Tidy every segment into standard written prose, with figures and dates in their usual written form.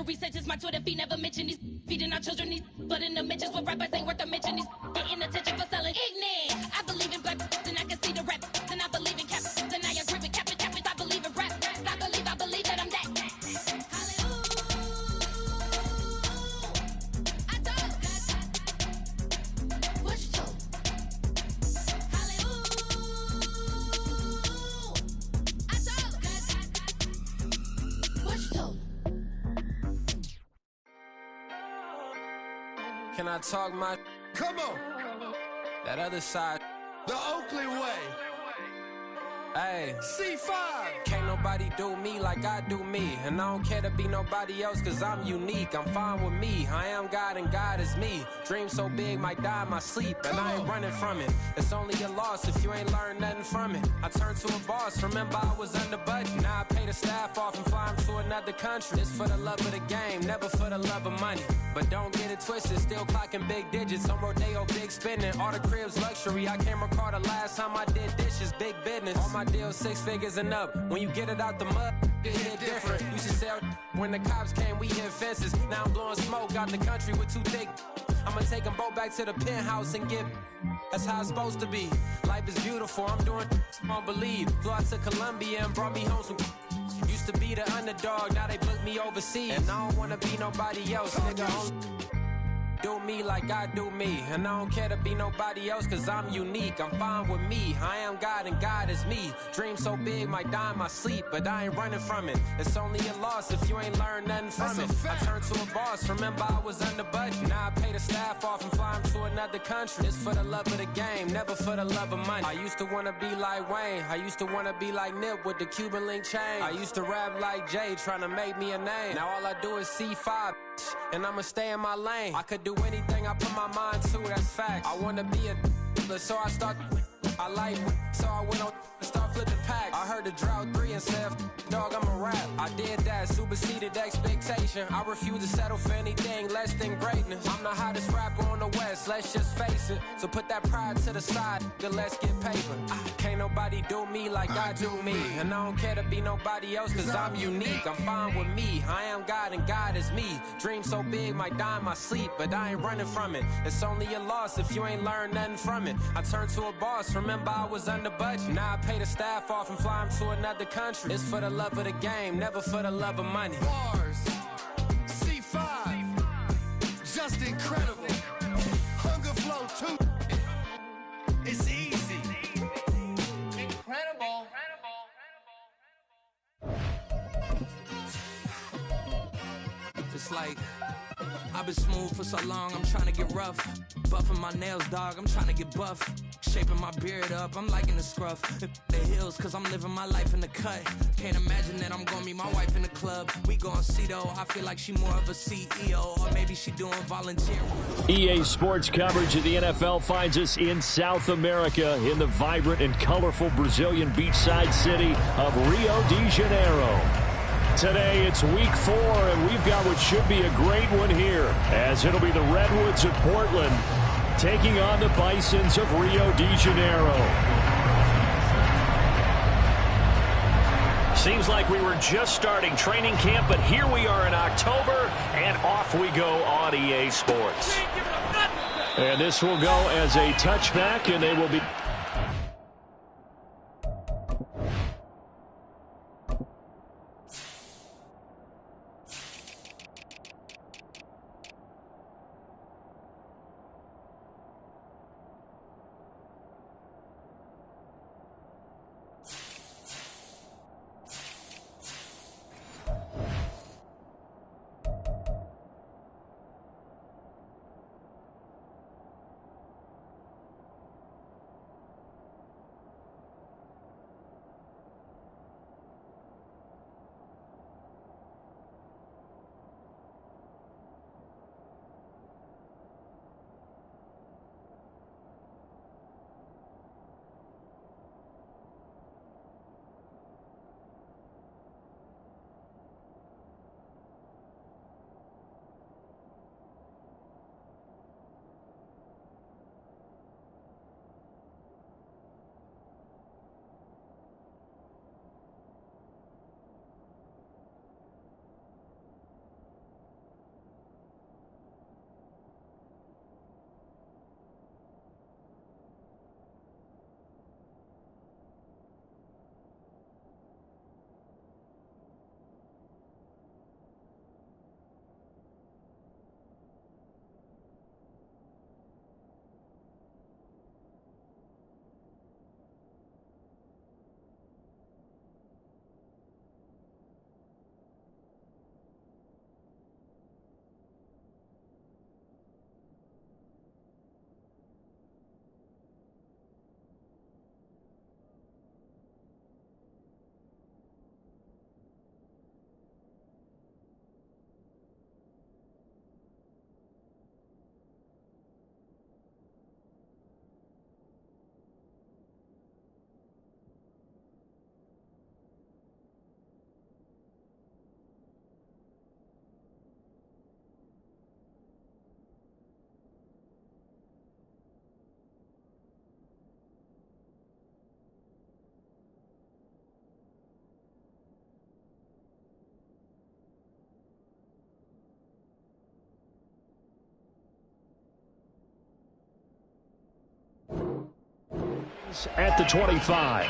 research is my Twitter feed, never mention these feeding our children these, but in the mentions with rappers ain't worth a mention. These getting attention for selling ignorant. I believe in black and I can see the rap, and I believe in cap, and I agree with cap. I believe in rap, I believe that I'm that. Can I talk my? Come on. That other side. The Oakley way. Hey. C5. Can't nobody do me like I do me. And I don't care to be nobody else cause I'm unique. I'm fine with me. I am God and God is me. Dream so big might die in my sleep. And I ain't running from it. It's only a loss if you ain't learned nothing from it. I turned to a boss. Remember I was under budget. Now I pay the staff off and fly them to another country. It's for the love of the game, never for the love of money. But don't get it twisted, still clocking big digits. On Rodeo, big spending. All the cribs luxury. I can't recall the last time I did dishes. Big business. All my deals 6 figures and up. When you get it out the mud, it hit different. Used to sell when the cops came, we hit fences. Now I'm blowing smoke out the country with 2 thick. I'ma take them both back to the penthouse and get. That's how it's supposed to be. Life is beautiful, I'm doing won't believe. Flew out to Colombia and brought me home some. Used to be the underdog, now they book me overseas. And I don't wanna be nobody else, nigga. Do me like I do me. And I don't care to be nobody else cause I'm unique. I'm fine with me. I am God and God is me. Dream so big might die in my sleep, but I ain't running from it. It's only a loss if you ain't learned nothing from it. I turned to a boss. Remember I was under budget. Now I pay the staff off and fly them to another country. It's for the love of the game, never for the love of money. I used to wanna be like Wayne. I used to wanna be like Nip with the Cuban link chain. I used to rap like Jay trying to make me a name. Now all I do is C5 and I'ma stay in my lane. I could do anything I put my mind to, that's facts. I wanna be a so I start. I like so I went on and start flipping packs. I heard the drought 3 and said, dog, I'm a rap. I did that, superseded expectation. I refuse to settle for anything less than greatness. I'm the hottest rapper on the West, let's just face it. So put that pride to the side, then let's get paper. Can't nobody do me like I do me. And I don't care to be nobody else cause I'm unique. I'm fine with me, I am God and God is me. Dream so big might die in my sleep, but I ain't running from it. It's only a loss if you ain't learned nothing from it. I turned to a boss, remember I was under budget. Now I pay the staff off and fly them to another country. It's for the love of the game, never for the love of money. Bars. C5. Just incredible. Hunger flow too. It's easy. Incredible. It's like I've been smooth for so long, I'm trying to get rough. Buffing my nails, dog, I'm trying to get buff. Shaping my beard up, I'm liking the scruff. The hills, cause I'm living my life in the cut. Can't imagine that I'm gonna meet my wife in the club. We gon' see though, I feel like she more of a CEO. Or maybe she doing volunteer. EA Sports coverage of the NFL finds us in South America in the vibrant and colorful Brazilian beachside city of Rio de Janeiro. Today it's week 4, and we've got what should be a great one here, as it'll be the Redwoods of Portland taking on the Bisons of Rio de Janeiro. Seems like we were just starting training camp, but here we are in October, and off we go on EA Sports. And this will go as a touchback, and they will be... At the 25.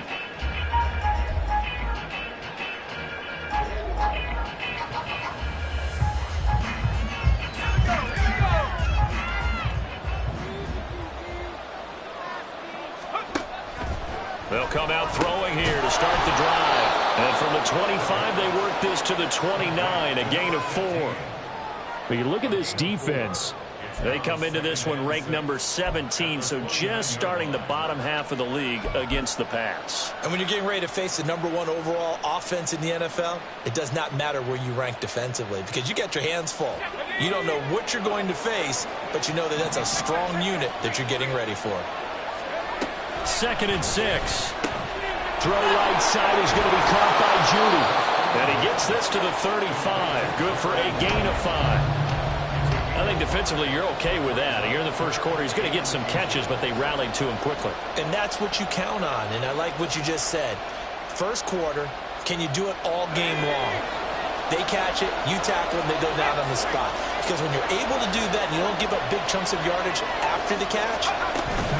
They'll come out throwing here to start the drive. And from the 25, they work this to the 29, a gain of 4. But you look at this defense. They come into this one ranked number 17, so just starting the bottom half of the league against the pass. And when you're getting ready to face the number 1 overall offense in the NFL, it does not matter where you rank defensively because you got your hands full. You don't know what you're going to face, but you know that that's a strong unit that you're getting ready for. 2nd and 6. Throw right side is going to be caught by Judy. And he gets this to the 35. Good for a gain of 5. I think defensively you're okay with that. Here in the first quarter, he's going to get some catches, but they rallied to him quickly. And that's what you count on, and I like what you just said. First quarter, can you do it all game long? They catch it, you tackle them, they go down on the spot. Because when you're able to do that and you don't give up big chunks of yardage after the catch,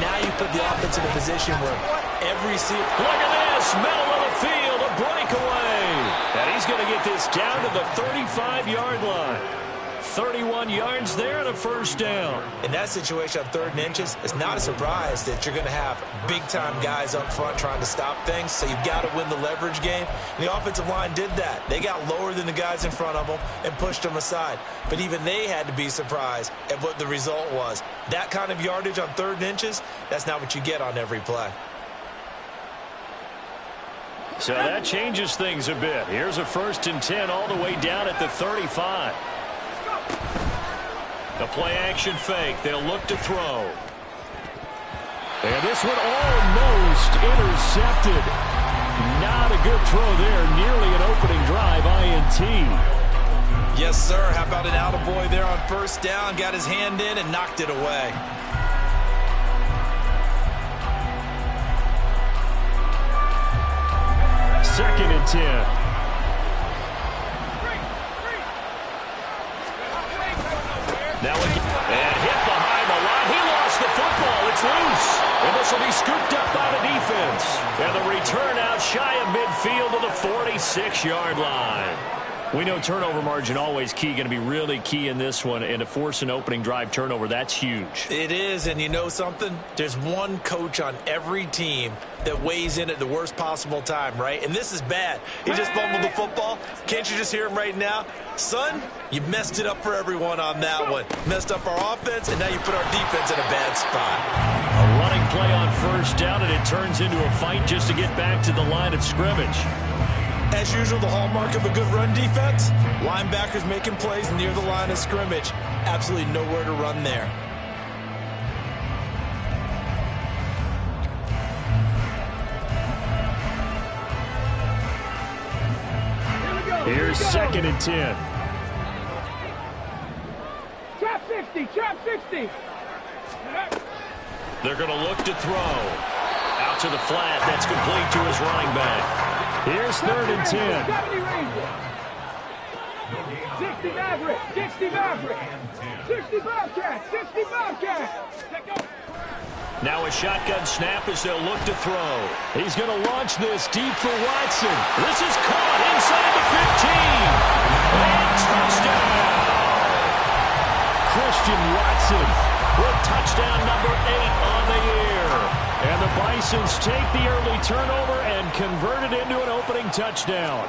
now you put the offense in a position where every Look at this, middle of the field, a breakaway. And he's going to get this down to the 35-yard line. 31 yards there and a first down. In that situation on 3rd and inches, it's not a surprise that you're going to have big-time guys up front trying to stop things, so you've got to win the leverage game. And the offensive line did that. They got lower than the guys in front of them and pushed them aside. But even they had to be surprised at what the result was. That kind of yardage on 3rd and inches, that's not what you get on every play. So that changes things a bit. Here's a 1st and 10 all the way down at the 35. The play action fake. They'll look to throw. And this one almost intercepted. Not a good throw there. Nearly an opening drive INT. Yes, sir. How about an attaboy there on 1st down? Got his hand in and knocked it away. Second and 10. Now and hit behind the line. He lost the football. It's loose. And this will be scooped up by the defense. And the return out shy of midfield to the 46-yard line. We know turnover margin always key, going to be really key in this one. And to force an opening drive turnover, that's huge. It is, and you know something? There's one coach on every team that weighs in at the worst possible time, right? And this is bad. He just fumbled the football. Can't you just hear him right now? Son, you messed it up for everyone on that one. Messed up our offense, and now you put our defense in a bad spot. A running play on 1st down, and it turns into a fight just to get back to the line of scrimmage. As usual, the hallmark of a good run defense, linebackers making plays near the line of scrimmage. Absolutely nowhere to run there. Here's 2nd and 10. Trap 60, trap 60. They're going to look to throw. Out to the flat. That's complete to his running back. Here's 3rd and 10. 60 Maverick, 60 Maverick, 60 Bobcat, 60 Bobcat. Now a shotgun snap as they'll look to throw. He's going to launch this deep for Watson. This is caught inside the 15. And touchdown. Christian Watson with touchdown number 8 on the year. And the Bisons take the early turnover and convert it into an opening touchdown.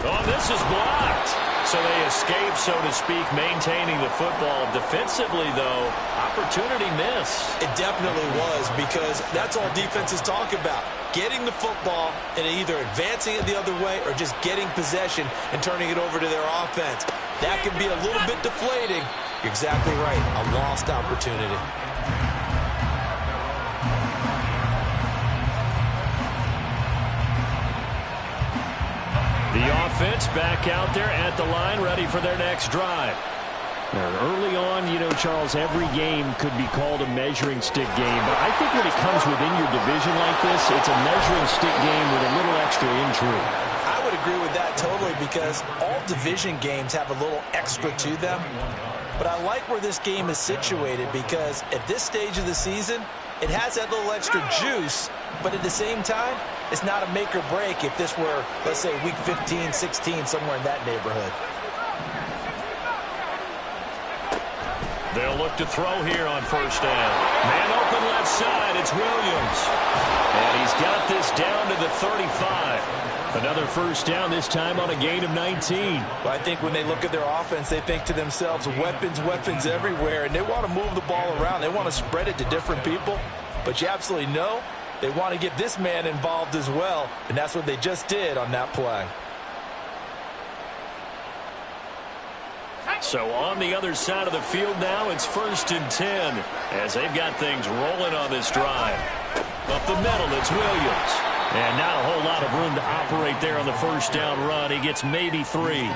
Oh, this is blocked. So they escape, so to speak, maintaining the football. Defensively, though, opportunity miss. It definitely was, because that's all defenses talk about. Getting the football and either advancing it the other way or just getting possession and turning it over to their offense. That can be a little bit deflating. You're exactly right. A lost opportunity. The offense back out there at the line, ready for their next drive. And early on, you know, Charles, every game could be called a measuring stick game. But I think when it comes within your division like this, it's a measuring stick game with a little extra intrigue. I would agree with that totally, because all division games have a little extra to them. But I like where this game is situated, because at this stage of the season, it has that little extra juice, but at the same time, it's not a make or break if this were, let's say, week 15, 16, somewhere in that neighborhood. They'll look to throw here on first down. Man open left side, it's Williams. And he's got this down to the 35. Another first down, this time on a gain of 19. Well, I think when they look at their offense, they think to themselves, weapons, weapons everywhere, and they want to move the ball around. They want to spread it to different people, but you absolutely know they want to get this man involved as well, and that's what they just did on that play. So on the other side of the field now, it's 1st and 10 as they've got things rolling on this drive. Up the middle, it's Williams. And not a whole lot of room to operate there on the first down run. He gets maybe 3.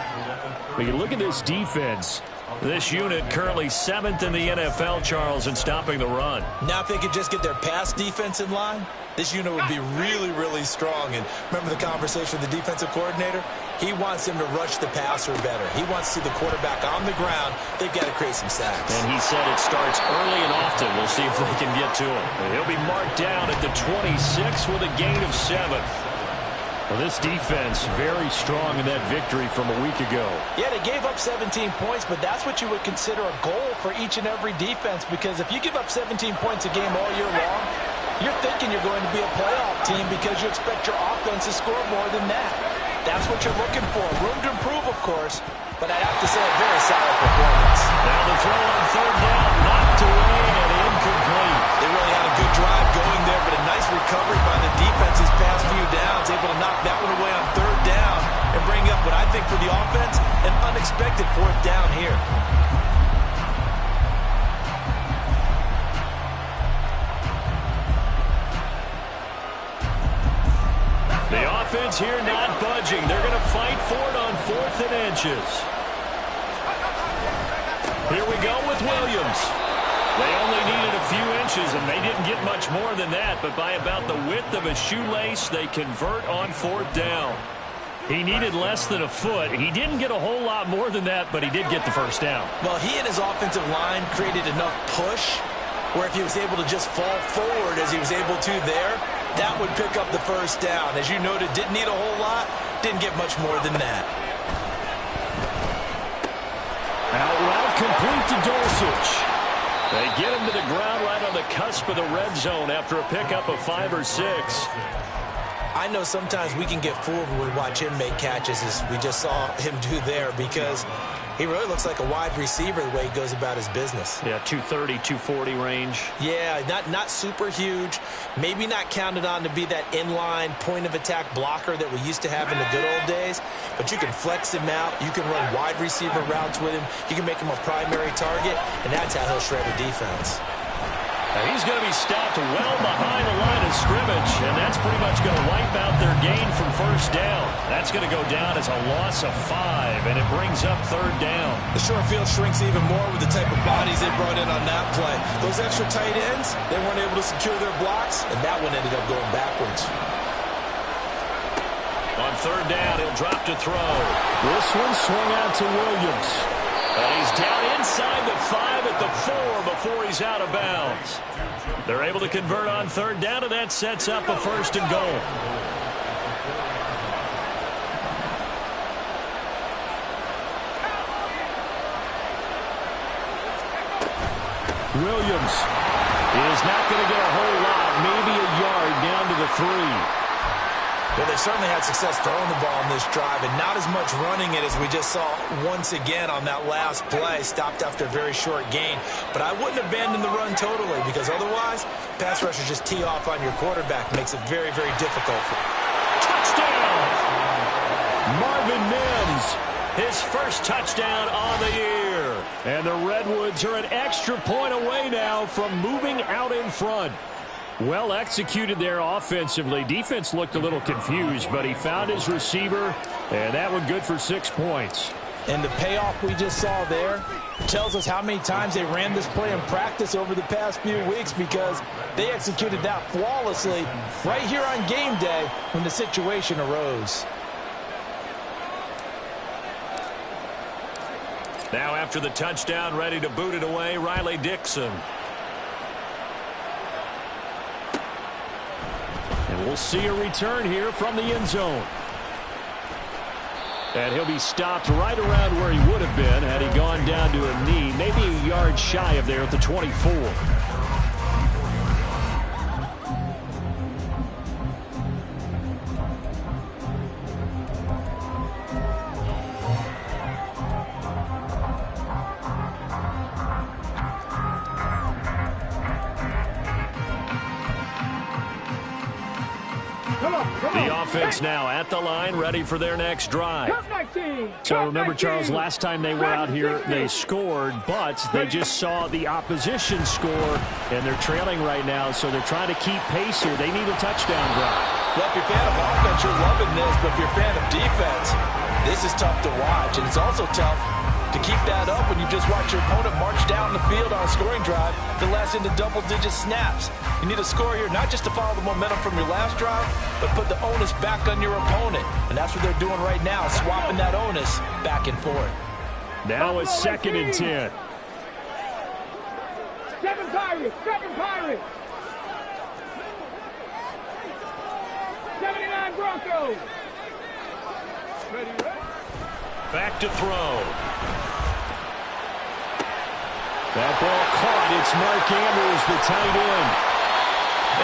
But you look at this defense. This unit currently 7th in the NFL, Charles, in stopping the run. Now if they could just get their pass defense in line, this unit would be really, really strong. And remember the conversation with the defensive coordinator? He wants them to rush the passer better. He wants to see the quarterback on the ground. They've got to create some sacks. And he said it starts early and often. We'll see if they can get to him. He'll be marked down at the 26 with a gain of 7. Well, this defense very strong in that victory from a week ago. Yeah, they gave up 17 points, but that's what you would consider a goal for each and every defense, because if you give up 17 points a game all year long, you're thinking you're going to be a playoff team because you expect your offense to score more than that. That's what you're looking for. Room to improve, of course, but I'd have to say a very solid performance. Now the throw on third down, knocked away and incomplete. They really had a good drive going there, but a nice recovery by the defense these past few downs, able to knock that one away on third down and bring up what I think for the offense, an unexpected 4th down here. The offense here not budging. They're going to fight for it on 4th and inches. Here we go with Williams. They only needed a few inches, and they didn't get much more than that, but by about the width of a shoelace, they convert on 4th down. He needed less than a foot. He didn't get a whole lot more than that, but he did get the first down. Well, he and his offensive line created enough push where if he was able to just fall forward as he was able to there, that would pick up the first down. As you noted, didn't need a whole lot, didn't get much more than that. Out route complete to Dulcich. They get him to the ground right on the cusp of the red zone after a pickup of 5 or 6. I know sometimes we can get fooled when we watch him make catches, as we just saw him do there, because he really looks like a wide receiver the way he goes about his business. Yeah, 230, 240 range. Yeah, not super huge. Maybe not counted on to be that inline point-of-attack blocker that we used to have in the good old days, but you can flex him out. You can run wide receiver routes with him. You can make him a primary target, and that's how he'll shred a defense. Now he's going to be stopped well behind the line of scrimmage, and that's pretty much going to wipe out their gain from first down. That's going to go down as a loss of 5, and it brings up 3rd down. The short field shrinks even more with the type of bodies they brought in on that play. Those extra tight ends, they weren't able to secure their blocks, and that one ended up going backwards. On 3rd down, he'll drop to throw. This one swung out to Williams. And he's down inside the 5 at the 4 before he's out of bounds. They're able to convert on 3rd down, and that sets up a 1st and goal. Williams is not going to get a whole lot, maybe a yard down to the 3. Well, they certainly had success throwing the ball on this drive, and not as much running it as we just saw once again on that last play. Stopped after a very short gain. But I wouldn't abandon the run totally, because otherwise, pass rushers just tee off on your quarterback. Makes it very, very difficult. Touchdown! Marvin Mims, his first touchdown on the year. And the Redwoods are an extra point away now from moving out in front. Well executed there offensively. Defense looked a little confused, but he found his receiver, and that one good for 6 points. And the payoff we just saw there tells us how many times they ran this play in practice over the past few weeks, because they executed that flawlessly right here on game day when the situation arose. Now after the touchdown, ready to boot it away, Riley Dixon. We'll see a return here from the end zone. And he'll be stopped right around where he would have been had he gone down to a knee, maybe a yard shy of there at the 24. The offense now at the line, ready for their next drive. So remember, Charles, last time they were out here, they scored, but they just saw the opposition score, and they're trailing right now, so they're trying to keep pace here. They need a touchdown drive. Well, if you're a fan of offense, you're loving this, but if you're a fan of defense, this is tough to watch, and it's also tough to keep that up when you just watch your opponent march down the field on a scoring drive that lasts into double-digit snaps. You need a score here, not just to follow the momentum from your last drive, but put the onus back on your opponent. And that's what they're doing right now, swapping that onus back and forth. Now it's 2nd and 10. 7 Pirates, 7 Pirates. 79 Broncos. Ready. Back to throw. That ball caught. It's Mark Andrews, the tight end.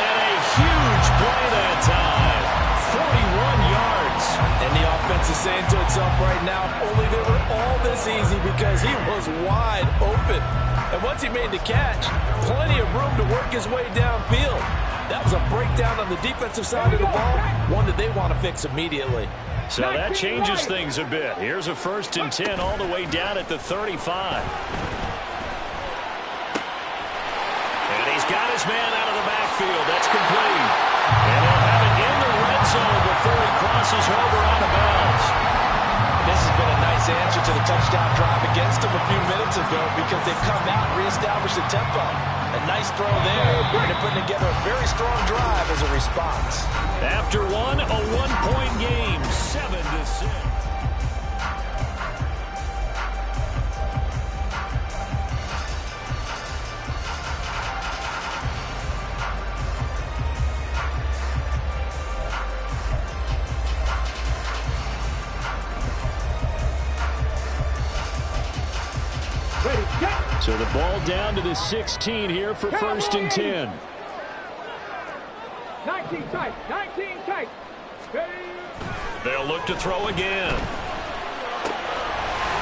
And a huge play that time. 41 yards. And the offense is saying to itself right now, only they were all this easy because he was wide open. And once he made the catch, plenty of room to work his way downfield. That was a breakdown on the defensive side of the ball, one that they want to fix immediately. So that changes things a bit. Here's a 1st and 10 all the way down at the 35. And he's got his man out of the backfield. That's complete. And he'll have it in the red zone before he crosses over out of bounds. This has been a nice answer to the touchdown drive against them a few minutes ago because they've come out and reestablished the tempo. A nice throw there, and they're putting together a very strong drive as a response. After one, a 1-point game, 7-6. So the ball down to the 16 here for 1st and 10. 19 tight, 19 tight. They'll look to throw again.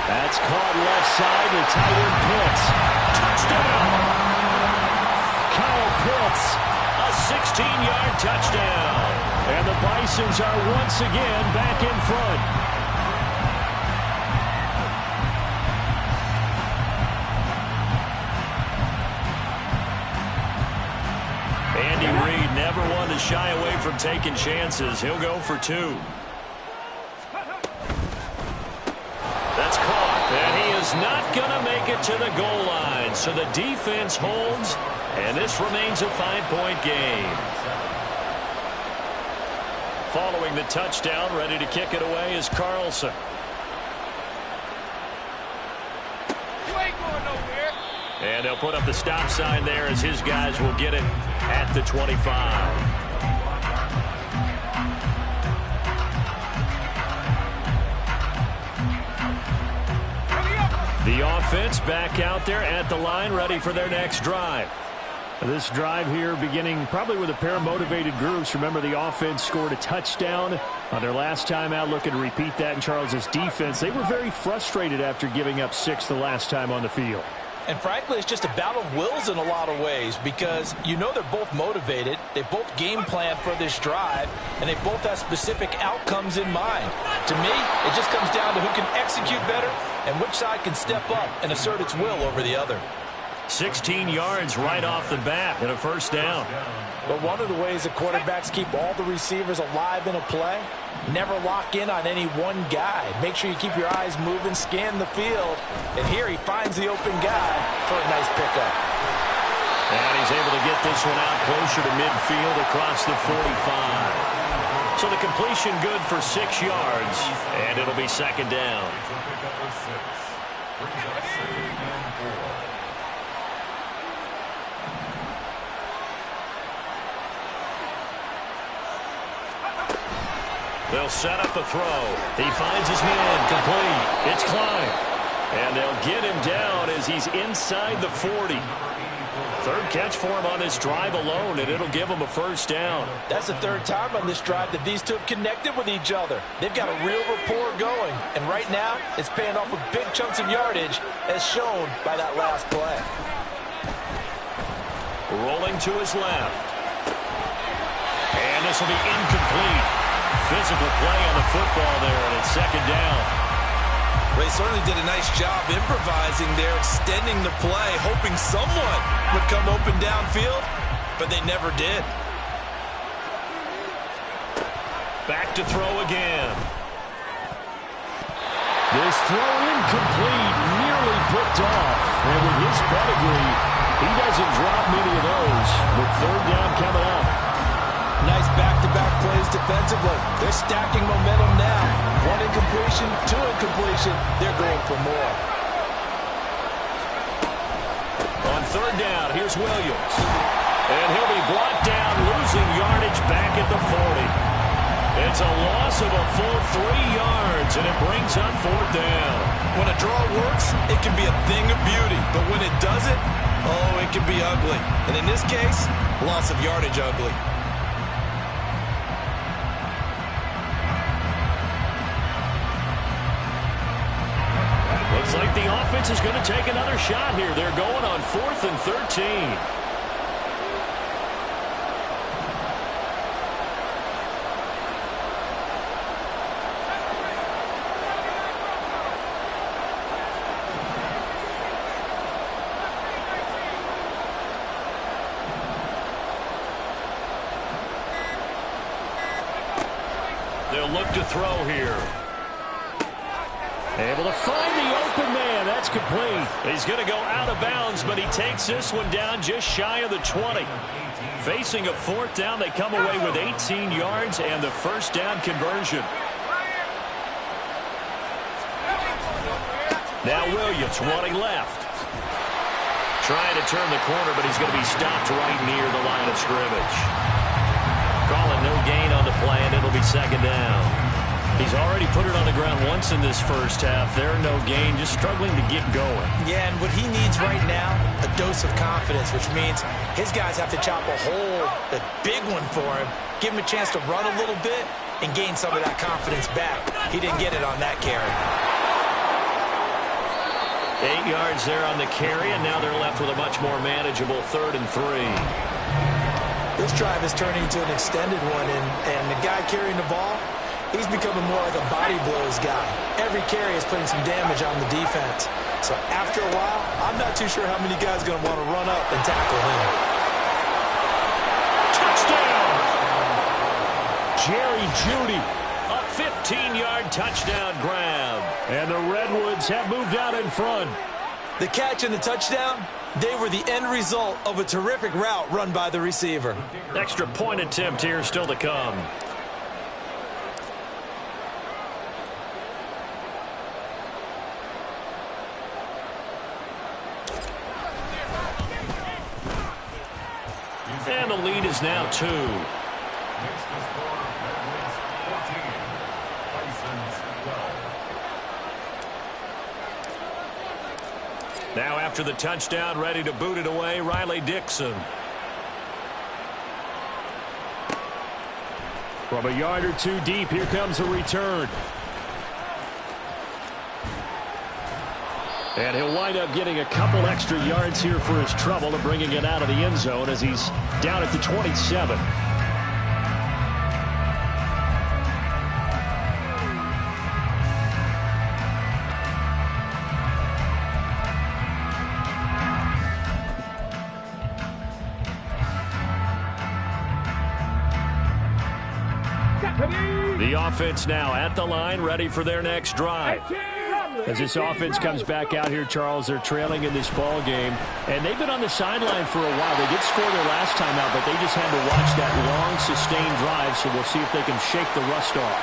That's caught left side to tight end Pitts. Touchdown! Kyle Pitts, a 16-yard touchdown. And the Bisons are once again back in front. Andy Reid never one to shy away from taking chances. He'll go for 2. That's caught. And he is not going to make it to the goal line. So the defense holds, and this remains a 5-point game. Following the touchdown, ready to kick it away is Carlson. You ain't going nowhere. And they'll put up the stop sign there as his guys will get it at the 25. The offense back out there at the line, ready for their next drive. This drive here beginning probably with a pair of motivated groups. Remember, the offense scored a touchdown on their last time out. Looking to repeat that in Charles's defense. They were very frustrated after giving up 6 the last time on the field. And frankly, it's just a battle of wills in a lot of ways because you know they're both motivated. They both game plan for this drive, and they both have specific outcomes in mind. To me, it just comes down to who can execute better and which side can step up and assert its will over the other. 16 yards right off the bat and a 1st down. But one of the ways that quarterbacks keep all the receivers alive in a play, never lock in on any one guy. Make sure you keep your eyes moving, scan the field. And here he finds the open guy for a nice pickup. And he's able to get this one out closer to midfield across the 45. So the completion good for 6 yards, and it'll be 2nd down. They'll set up a throw. He finds his man, complete. It's Klein. And they'll get him down as he's inside the 40. Third catch for him on this drive alone, and it'll give him a first down. That's the third time on this drive that these two have connected with each other. They've got a real rapport going, and right now it's paying off with big chunks of yardage, as shown by that last play. Rolling to his left. And this will be incomplete. Physical play on the football there, and it's second down. They certainly did a nice job improvising there, extending the play, hoping someone would come open downfield, but they never did. Back to throw again. This throw incomplete, nearly picked off. And with his pedigree, he doesn't drop many of those. With third down coming up. Nice back-to-back plays defensively. They're stacking momentum now. One incompletion, two incompletion. They're going for more. On third down, here's Williams. And he'll be brought down, losing yardage back at the 40. It's a loss of a full 3 yards, and it brings up fourth down. When a draw works, it can be a thing of beauty. But when it doesn't, oh, it can be ugly. And in this case, loss of yardage ugly. Looks like the offense is going to take another shot here. They're going on 4th and 13. They'll look to throw here. Able to find the open man. That's complete. He's going to go out of bounds, but he takes this one down just shy of the 20. Facing a fourth down, they come away with 18 yards and the first down conversion. Now Williams running left. Trying to turn the corner, but he's going to be stopped right near the line of scrimmage. Calling no gain on the play, and it'll be second down. He's already put it on the ground once in this first half. There, no gain, just struggling to get going. Yeah, and what he needs right now, a dose of confidence, which means his guys have to chop a hole, a big one for him, give him a chance to run a little bit and gain some of that confidence back. He didn't get it on that carry. 8 yards there on the carry, and now they're left with a much more manageable 3rd and 3. This drive is turning into an extended one, and the guy carrying the ball, he's becoming more like a body blows guy. Every carry is putting some damage on the defense. So after a while, I'm not too sure how many guys are going to want to run up and tackle him. Touchdown! Jerry Jeudy, a 15-yard touchdown grab. And the Redwoods have moved out in front. The catch and the touchdown, they were the end result of a terrific route run by the receiver. Extra point attempt here still to come. And the lead is now 2. Now after the touchdown, ready to boot it away, Riley Dixon. From a yard or two deep, here comes a return. And he'll wind up getting a couple extra yards here for his trouble and bringing it out of the end zone as he's down at the 27. The offense now at the line, ready for their next drive. As this offense comes back out here, Charles, they're trailing in this ball game, and they've been on the sideline for a while. They did score their last time out, but they just had to watch that long, sustained drive, so we'll see if they can shake the rust off.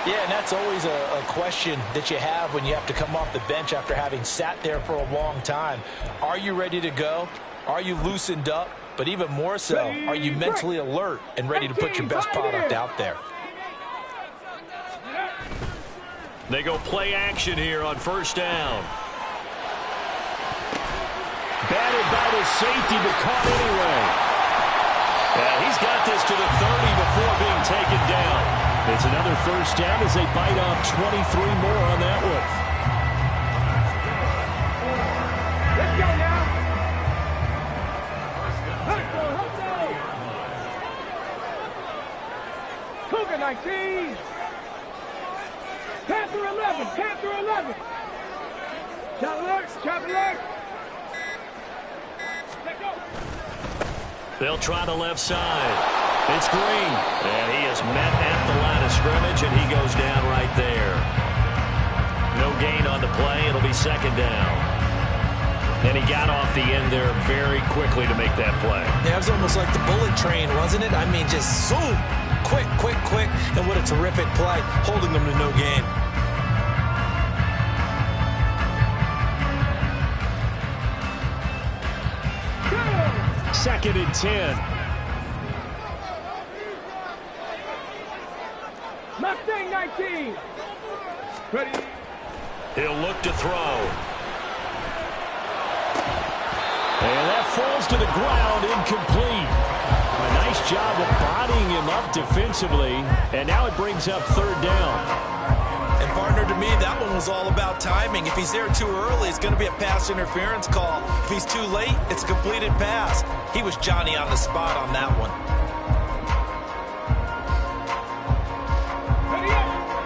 Yeah, and that's always a question that you have when you have to come off the bench after having sat there for a long time. Are you ready to go? Are you loosened up? But even more so, are you mentally alert and ready to put your best product out there? They go play action here on first down. Batted by the safety, but caught anyway. And he's got this to the 30 before being taken down. It's another first down as they bite off 23 more on that one. Let's go now. Let's go. Cougar 19. Panther 11. Panther 11. Chop alert. Chop alert. Let's go. They'll try the left side. It's Green. And he is met at the line of scrimmage, and he goes down right there. No gain on the play. It'll be second down. And he got off the end there very quickly to make that play. Yeah, it was almost like the bullet train, wasn't it? I mean, just zoom. Quick, quick, quick. And what a terrific play, holding them to no gain. Second and 10. Mustang 19. Ready. He'll look to throw. And that falls to the ground, incomplete. A nice job of bodying him up defensively. And now it brings up third down. And partner, to me, that one was all about timing. If he's there too early, it's going to be a pass interference call. If he's too late, it's a completed pass. He was Johnny on the spot on that one.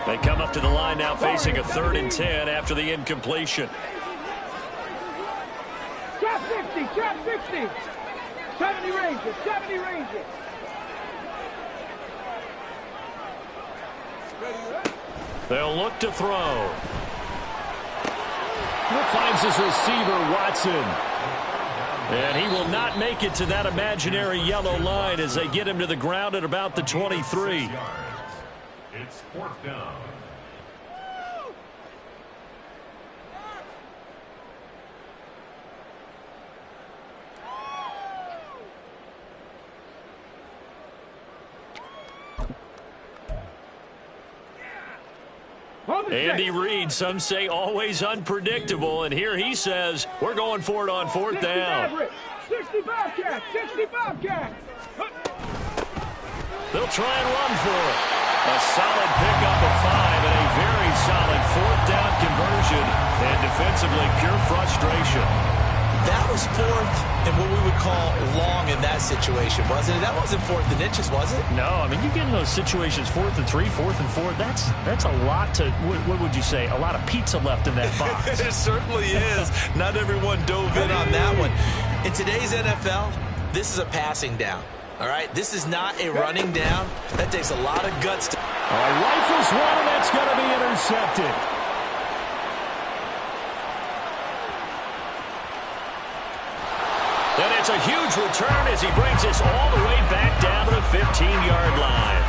They come up to the line now facing a 3rd and 10 after the incompletion. Trap 60. Trap 60. 70 Rangers. 70 Rangers. They'll look to throw. Finds his receiver, Watson. And he will not make it to that imaginary yellow line as they get him to the ground at about the 23. It's 4th down. Andy Reid, some say always unpredictable, and here he says we're going for it on 4th down. 60 Bobcats, 60 Bobcats. They'll try and run for it. A solid pickup of 5 and a very solid 4th down conversion, and defensively pure frustration. That was 4th and what we would call long in that situation, wasn't it? That wasn't 4th and inches, was it? No, I mean, you get in those situations 4th and 3, 4th and 4. That's a lot to, what would you say, a lot of pizza left in that box. It certainly is. Not everyone dove in on that one. In today's NFL, this is a passing down. All right, this is not a running down. That takes a lot of guts to. All right, rifles one, and that's going to be intercepted. And it's a huge return as he brings us all the way back down to the 15-yard line.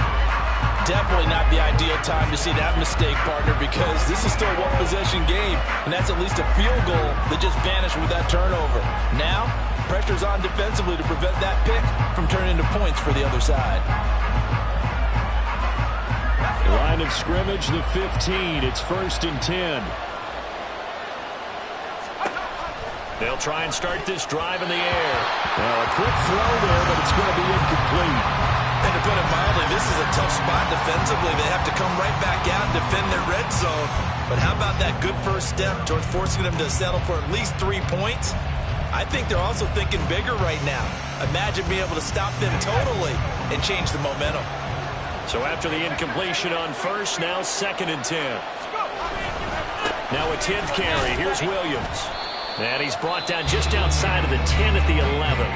Definitely not the ideal time to see that mistake, partner, because this is still a one-possession game, and that's at least a field goal that just vanished with that turnover. Now, pressure's on defensively to prevent that pick from turning into points for the other side. Line of scrimmage, the 15. It's 1st and 10. They'll try and start this drive in the air. Well, a quick throw there, but it's going to be incomplete. And to put it mildly, this is a tough spot defensively. They have to come right back out and defend their red zone. But how about that good first step towards forcing them to settle for at least 3 points? I think they're also thinking bigger right now. Imagine being able to stop them totally and change the momentum. So after the incompletion on 1st, now 2nd and 10. Now a 10th carry. Here's Williams. And he's brought down just outside of the 10 at the 11.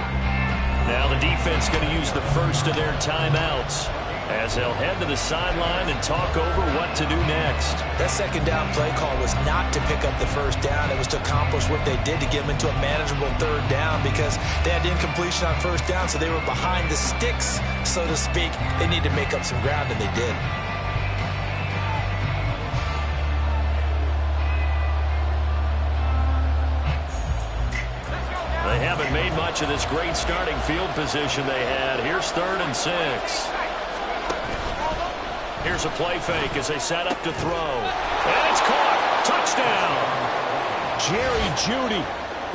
Now the defense going to use the first of their timeouts as they'll head to the sideline and talk over what to do next. That second down play call was not to pick up the first down. It was to accomplish what they did to get them into a manageable 3rd down because they had incompletion on 1st down, so they were behind the sticks, so to speak. They need to make up some ground, and they did. They haven't made much of this great starting field position they had. Here's 3rd and 6. Here's a play fake as they set up to throw. And it's caught. Touchdown. Jerry Jeudy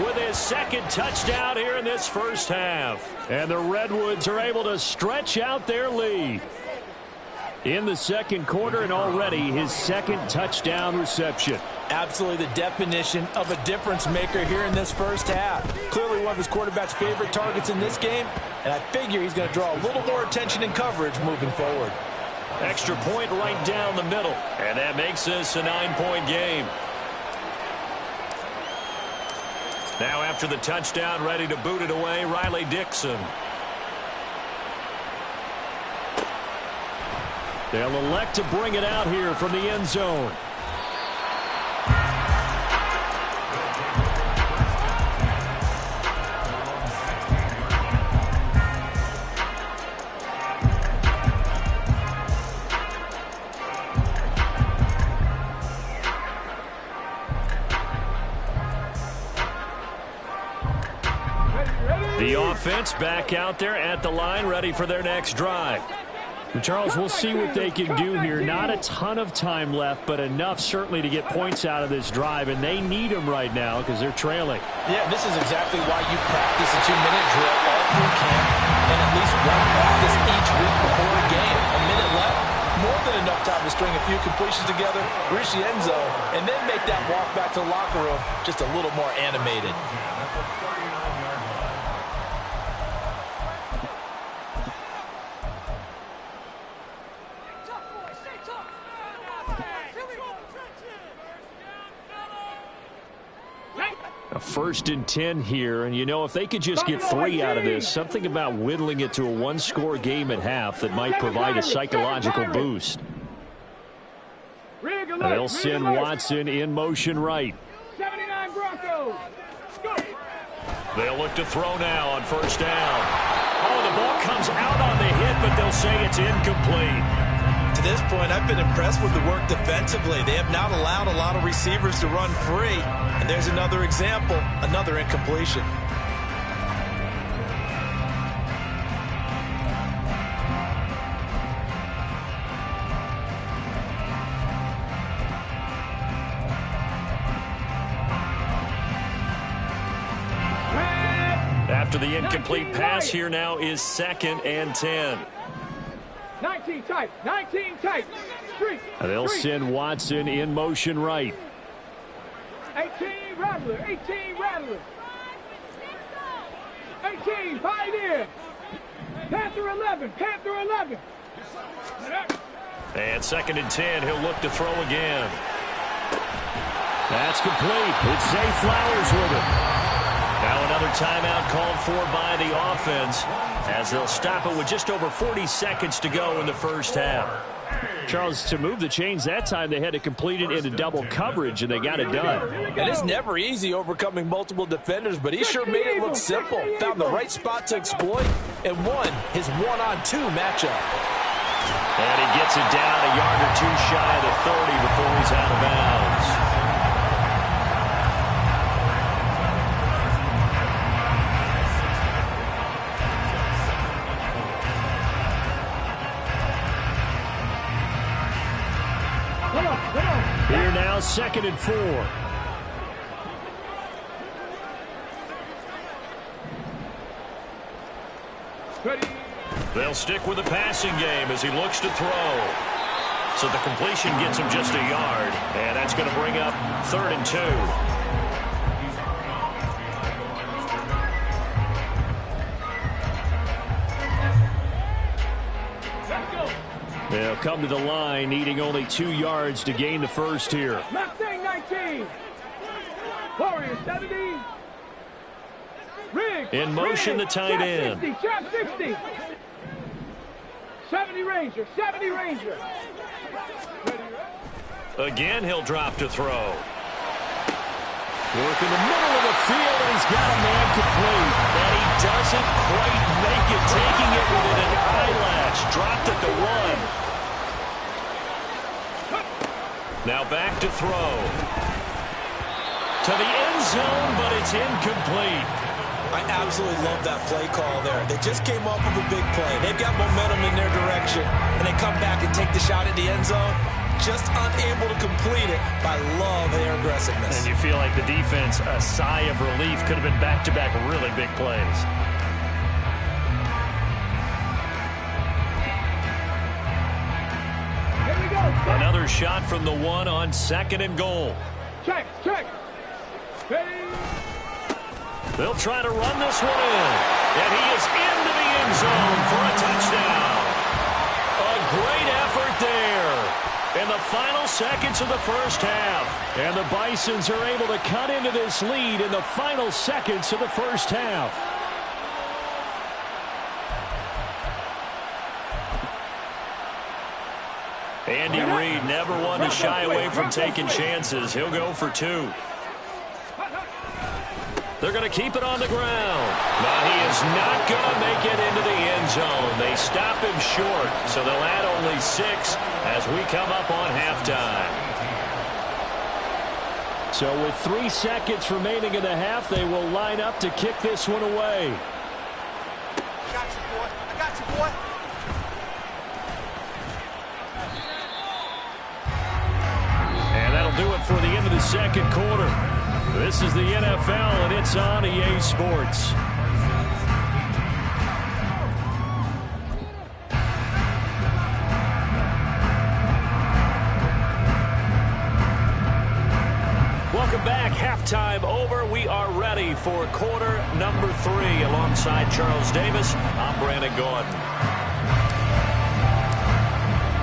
with his second touchdown here in this first half. And the Redwoods are able to stretch out their lead in the second quarter, and already his second touchdown reception. Absolutely the definition of a difference maker here in this first half. Clearly one of his quarterback's favorite targets in this game, and I figure he's going to draw a little more attention and coverage moving forward. Extra point right down the middle, and that makes this a 9-point game. Now after the touchdown, ready to boot it away, Riley Dixon. They'll elect to bring it out here from the end zone. The offense back out there at the line, ready for their next drive. Charles, we'll see what they can do here. Not a ton of time left, but enough certainly to get points out of this drive, and they need them right now because they're trailing. Yeah, this is exactly why you practice a 2-minute drill all through camp and at least one practice each week before a game. A minute left, more than enough time to string a few completions together, reach the end zone, and then make that walk back to the locker room just a little more animated. A 1st and 10 here, and you know, if they could just get 3 out of this, something about whittling it to a 1-score game at half that might provide a psychological boost. They'll send Watson in motion right. 79 Broncos. They'll look to throw now on 1st down. Oh, the ball comes out on the hit, but they'll say it's incomplete. To this point, I've been impressed with the work defensively. They have not allowed a lot of receivers to run free. And there's another example, another incompletion. After the incomplete pass, here now is 2nd and 10. 19 tight, 19 tight. They'll send Watson in motion right. 18 Rattler, 18 Rattler. 18, fight in. Panther 11, Panther 11. And 2nd and 10, he'll look to throw again. That's complete. It's Zay Flowers with it. Now another timeout called for by the offense as they'll stop it with just over 40 seconds to go in the first half. Charles, to move the chains that time, they had to complete it into double coverage, and they got it done. And it's never easy overcoming multiple defenders, but he sure made it look simple. Found the right spot to exploit and won his 1-on-2 matchup. And he gets it down a yard or 2 shy of the 30 before he's out of bounds. Here now, 2nd and 4. They'll stick with the passing game as he looks to throw. So the completion gets him just a yard, and that's going to bring up 3rd and 2. They'll come to the line, needing only 2 yards to gain the first here. Mustang 19. Warriors 70. Riggs. In motion, the tight end. 60, trap 60. 70 Ranger, 70 Ranger. Again, he'll drop to throw. Work in the middle of the field, and he's got a man complete. And he doesn't quite make it, taking it within an eyelash. Dropped at the 1. Now back to throw. To the end zone, but it's incomplete. I absolutely love that play call there. They just came off of a big play. They've got momentum in their direction, and they come back and take the shot at the end zone, just unable to complete it. I love their aggressiveness. And you feel like the defense, a sigh of relief, could have been back-to-back really big plays. Here we go. Another shot from the one on 2nd and goal. Check. Ready. They'll try to run this one in. And he is into the end zone for a touchdown. A great effort there in the final seconds of the first half. And the Bisons are able to cut into this lead in the final seconds of the first half. Andy Reid never one to shy away from taking chances. He'll go for 2. They're going to keep it on the ground. But he is not going to make it into the end zone. They stop him short, so they'll add only 6 as we come up on halftime. So with 3 seconds remaining in the half, they will line up to kick this one away. I got you, boy. And that'll do it for the end of the second quarter. This is the NFL, and it's on EA Sports. Welcome back. Halftime over. We are ready for quarter number 3. Alongside Charles Davis, I'm Brandon Gordon.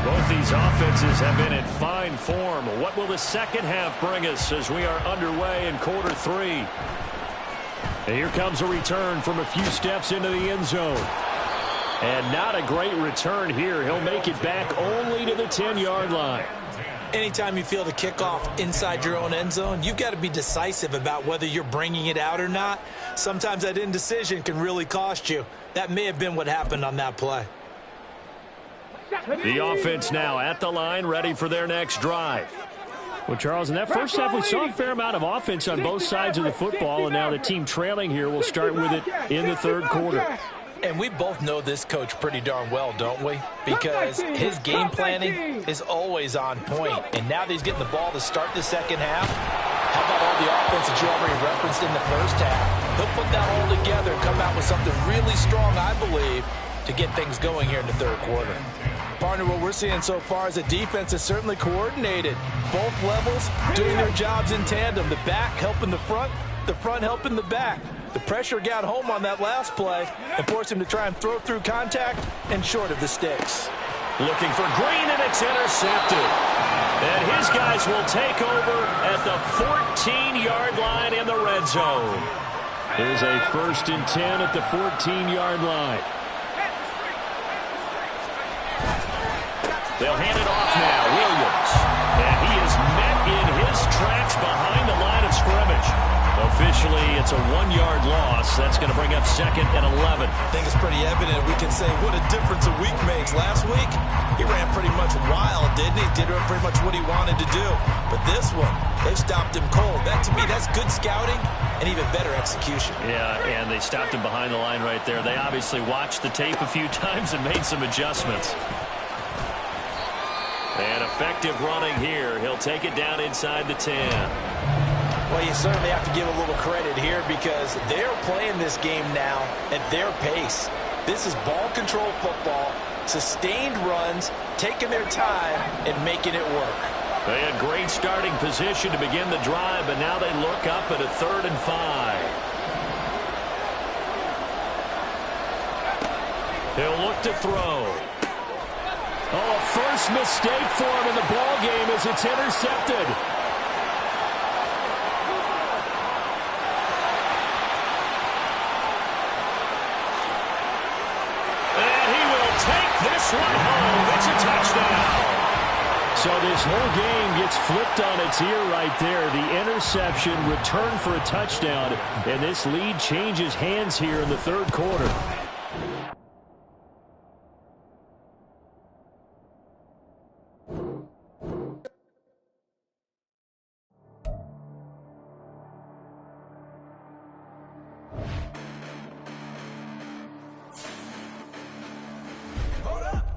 Both these offenses have been in fine form. What will the second half bring us as we are underway in quarter 3? And here comes a return from a few steps into the end zone. And not a great return here. He'll make it back only to the 10-yard line. Anytime you feel the kickoff inside your own end zone, you've got to be decisive about whether you're bringing it out or not. Sometimes that indecision can really cost you. That may have been what happened on that play. The offense now at the line, ready for their next drive. Well, Charles, in that first half, we saw a fair amount of offense on both sides of the football, and now the team trailing here will start with it in the third quarter. And we both know this coach pretty darn well, don't we? Because his game planning is always on point. And now that he's getting the ball to start the second half, how about all the offense that you already referenced in the first half? He'll put that all together and come out with something really strong, I believe, to get things going here in the third quarter. Partner, what we're seeing so far is the defense is certainly coordinated. Both levels doing their jobs in tandem. The back helping the front helping the back. The pressure got home on that last play and forced him to try and throw through contact and short of the sticks. Looking for Green, and it's intercepted. And his guys will take over at the 14-yard line in the red zone. There's a 1st and 10 at the 14-yard line. They'll hand it off now. Williams. And he is met in his tracks behind the line of scrimmage. Officially, it's a 1-yard loss. That's going to bring up 2nd and 11. I think it's pretty evident. We can say what a difference a week makes. Last week, he ran pretty much wild, didn't he? Did pretty much what he wanted to do. But this one, they stopped him cold. That, to me, that's good scouting and even better execution. Yeah, and they stopped him behind the line right there. They obviously watched the tape a few times and made some adjustments. And effective running here. He'll take it down inside the 10. Well, you certainly have to give a little credit here because they're playing this game now at their pace. This is ball control football, sustained runs, taking their time and making it work. They had great starting position to begin the drive, but now they look up at a 3rd and 5. He'll look to throw. Oh, a first mistake for him in the ball game as it's intercepted. And he will take this one home. It's a touchdown. So this whole game gets flipped on its ear right there. The interception, return for a touchdown, and this lead changes hands here in the third quarter.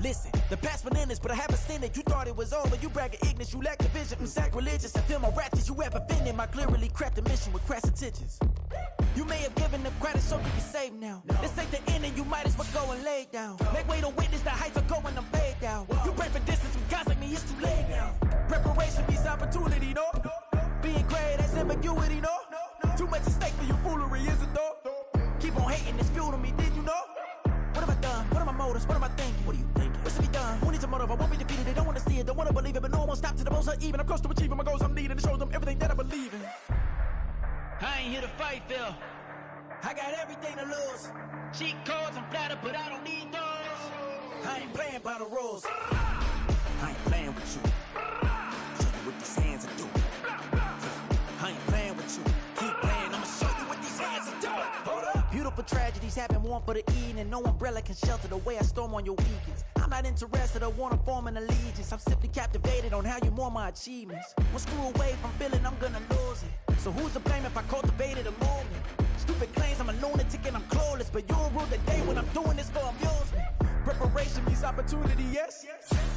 Listen, the past bananas, but I haven't seen it. You thought it was over, you bragging ignorance, you lack the vision. Sacrilegious, I feel my wrath, did you ever offended? My clearly crafted mission with crass intentions. You may have given them credit so you can save now. This ain't the end and you might as well go and lay down. Make way to witness the heights of going, I'm fade down. You pray for distance with guys like me, it's too late now. Preparation means opportunity, no? Being great, that's ambiguity, no? Too much at stake for your foolery, is it though? Keep on hating, it's fuel to me, did you know? What have I done? What are my motives? What am I thinking? What are you thinking? What's to be done? Who needs a motive? I won't be defeated. They don't want to see it, don't want to believe it, but no one will stop to the most even. I'm close to achieving my goals. I'm needing to show them everything that I believe in. I ain't here to fight, Phil. I got everything to lose. Cheat codes, I'm flattered, but I don't need those. I ain't playing by the rules. I ain't playing with you. Show you what these hands are doing. I ain't playing with you. Keep playing, I'ma show you what these hands are doing. Hold up. Beautiful tragedies happen, one for the eating, and no umbrella can shelter the way I storm on your weekends. I'm not interested, I wanna form an allegiance. I'm simply captivated on how you mourn my achievements. One screw away from feeling I'm gonna lose it. So who's to blame if I cultivated a movement? Stupid claims I'm a lunatic and I'm clueless, but you'll rule the day when I'm doing this for amusement. Preparation means opportunity, yes.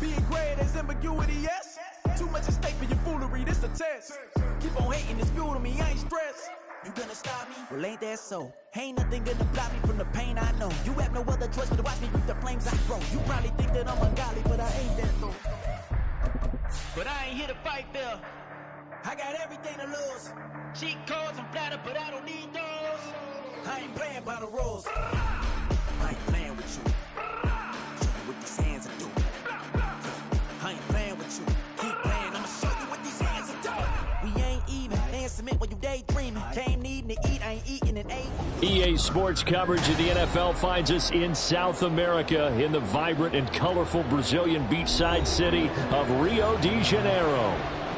Being great is ambiguity, yes. Too much at stake for your foolery, this a test. Keep on hating, it's fuel to me, I ain't stressed. You gonna stop me? Well, ain't that so? Ain't nothing gonna block me from the pain I know. You have no other choice but to watch me reap the flames I grow. You probably think that I'm ungodly, but I ain't that though. But I ain't here to fight, Phil. I got everything to lose. Cheat codes, I'm flattered, but I don't need those. I ain't playing by the rules. I ain't playing with you. Show you what these hands are doing. I ain't playing with you. Keep playing, I'ma show you what these hands are doing. We ain't even. They ain't submit when you daydreaming. Came needing to eat, I ain't eating and ate. EA Sports coverage of the NFL finds us in South America in the vibrant and colorful Brazilian beachside city of Rio de Janeiro.